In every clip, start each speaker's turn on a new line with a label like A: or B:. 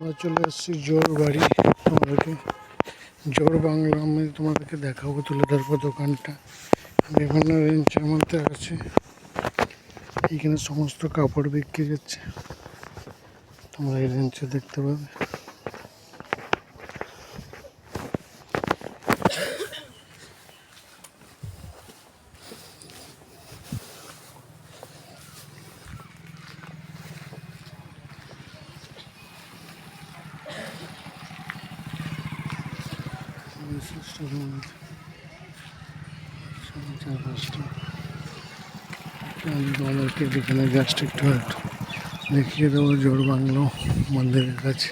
A: আমরা চলে এসেছি জোর বাড়ি। তোমাদেরকে জোর বাংলা আমি তোমাদেরকে দেখাবো, তুলে ধরবো দোকানটা। বিভিন্ন রেঞ্জের মধ্যে আছে। এখানে সমস্ত কাপড় বিক্রি হচ্ছে, তোমরা এই রেঞ্জে দেখতে পাবে। আমি তোমাদেরকে এখানে জাস্ট একটু দেখিয়ে দেবো জোর বাংলো মন্দিরের কাছে।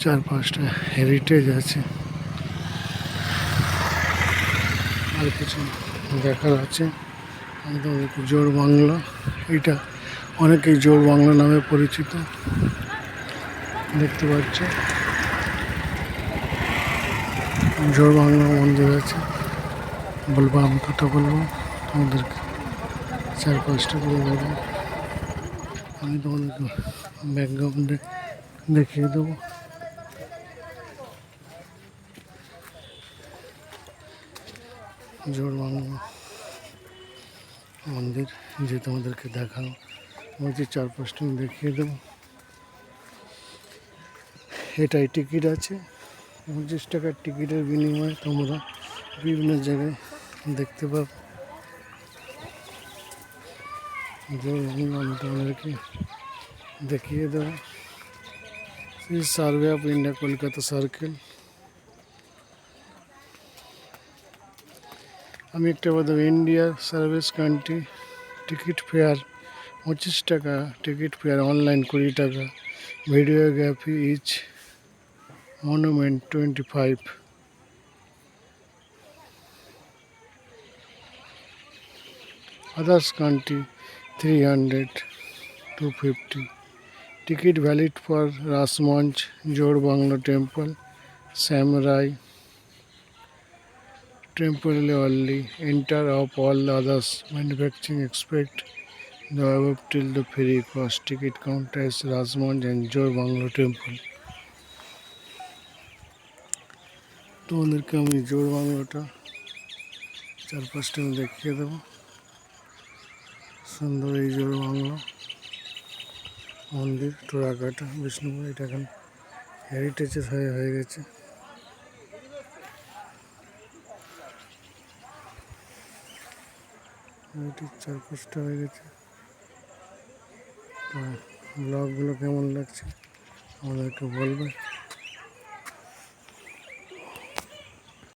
A: চার পাঁচটা হেরিটেজ আছে, আর কিছু দেখার আছে। আমি তোমাদেরকে জোর বাংলা, এটা অনেকেই জোর বাংলা নামে পরিচিত। দেখতে পাচ্ছ জোর বাংলা মন্দির আছে। বলবো আমি কথা বলবো তোমাদেরকে, চার পাঁচটা করে দেবো। আমি তোমাদেরকে ব্যাকগ্রাউন্ডে দেখিয়ে দেবো। জোর বাংলা মন্দির যে তোমাদেরকে দেখানো বলছি, চার পাঁচটা আমি দেখিয়ে দেবো। এটাই টিকিট আছে, 25 টাকার টিকিটের বিনিময়ে তোমরা বিভিন্ন জায়গায় দেখতে পাবে। জোর বাংলা আমি তোমাদেরকে দেখিয়ে দেবো। Survey of India, Kolkata circle. আমি একটা বলতে India service country. Ticket fare 25 টাকা, টিকিট ফেয়ার অনলাইন 20 টাকা, videography each monument 25। Others country 300, 250. Ticket valid for Rasmanch, Jor Bangla Temple, Samurai Temple only. Enter of all others manufacturing expect the above till the free cost. Ticket counter is Rasmanch and Jor Bangla Temple. তোমাদেরকে আমি জোর বাংলাটা চার পাঁচটা আমি দেখিয়ে দেবো। সুন্দর এই জোর বাংলা মন্দির, টোরাকাটা, বিষ্ণুপুর। এটা এখন হেরিটেজের হয়ে গেছে। হেরিটেজ চার পাঁচটা হয়ে গেছে। তো ব্লগগুলো কেমন লাগছে আমাদেরকে বলবে।